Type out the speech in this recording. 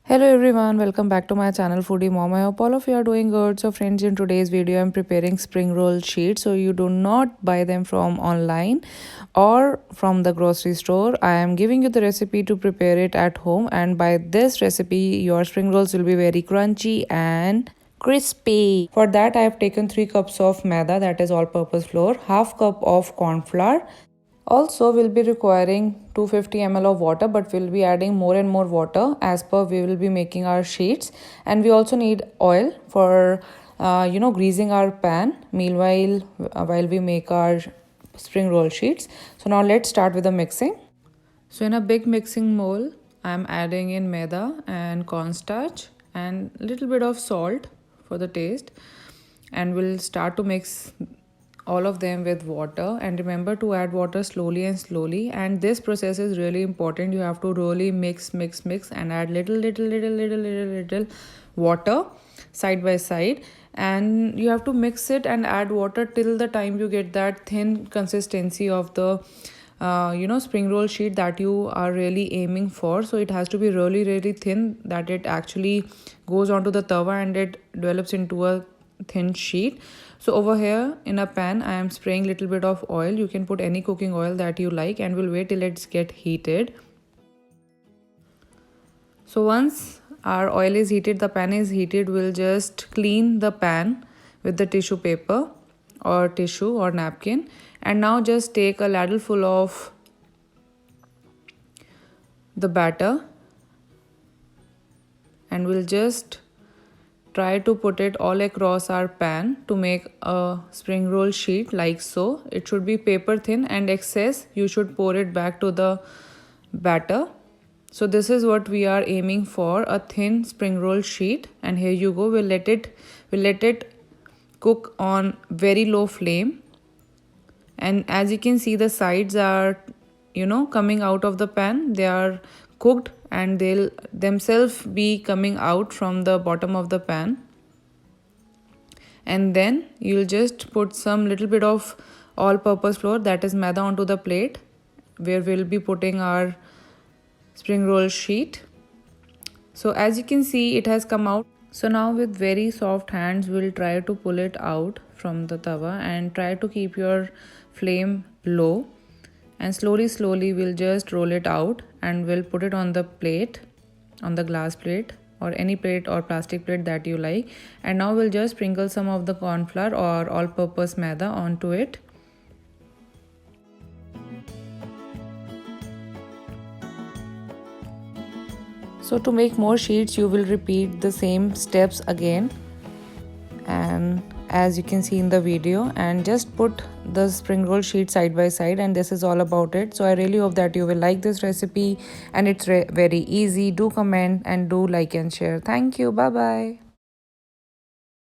Hello everyone, welcome back to my channel Foodie Mom. I hope all of you are doing good. So friends, in today's video I'm preparing spring roll sheets. So you do not buy them from online or from the grocery store. I am giving you the recipe to prepare it at home, and by this recipe your spring rolls will be very crunchy and crispy. For that I have taken 3 cups of maida, that is all purpose flour, half cup of corn flour. Also, we'll be requiring 250 ml of water, but we'll be adding more and more water as per we will be making our sheets. And we also need oil for greasing our pan meanwhile while we make our spring roll sheets. So now let's start with the mixing. So in a big mixing bowl, I'm adding in maida and cornstarch and little bit of salt for the taste, and we'll start to mix all of them with water. And remember to add water slowly, and this process is really important. You have to really mix and add little water side by side, and you have to mix it and add water till the time you get that thin consistency of the spring roll sheet that you are really aiming for. So it has to be really thin, that it actually goes onto the tawa and it develops into a thin sheet. So over here in a pan I am spraying little bit of oil. You can put any cooking oil that you like, and we'll wait till it's get heated. So once our oil is heated, the pan is heated, we'll just clean the pan with the tissue paper or tissue or napkin. And now just take a ladle full of the batter, and we'll just try to put it all across our pan to make a spring roll sheet like so. It should be paper thin, and excess you should pour it back to the batter. So this is what we are aiming for, a thin spring roll sheet. And here you go, we'll let it cook on very low flame. And as you can see, the sides are coming out of the pan. They are cooked and they'll themselves be coming out from the bottom of the pan. And then you'll just put some little bit of all purpose flour, that is maida, onto the plate where we'll be putting our spring roll sheet. So as you can see, it has come out. So now with very soft hands we'll try to pull it out from the tawa, and try to keep your flame low, and slowly we'll just roll it out and we'll put it on the plate, on the glass plate or any plate or plastic plate that you like. And now we'll just sprinkle some of the corn flour or all purpose maida onto it. So to make more sheets you will repeat the same steps again, and as you can see in the video, and just put the spring roll sheet side by side, and this is all about it. So I really hope that you will like this recipe, and it's very easy. Do comment and do like and share. Thank you. Bye bye.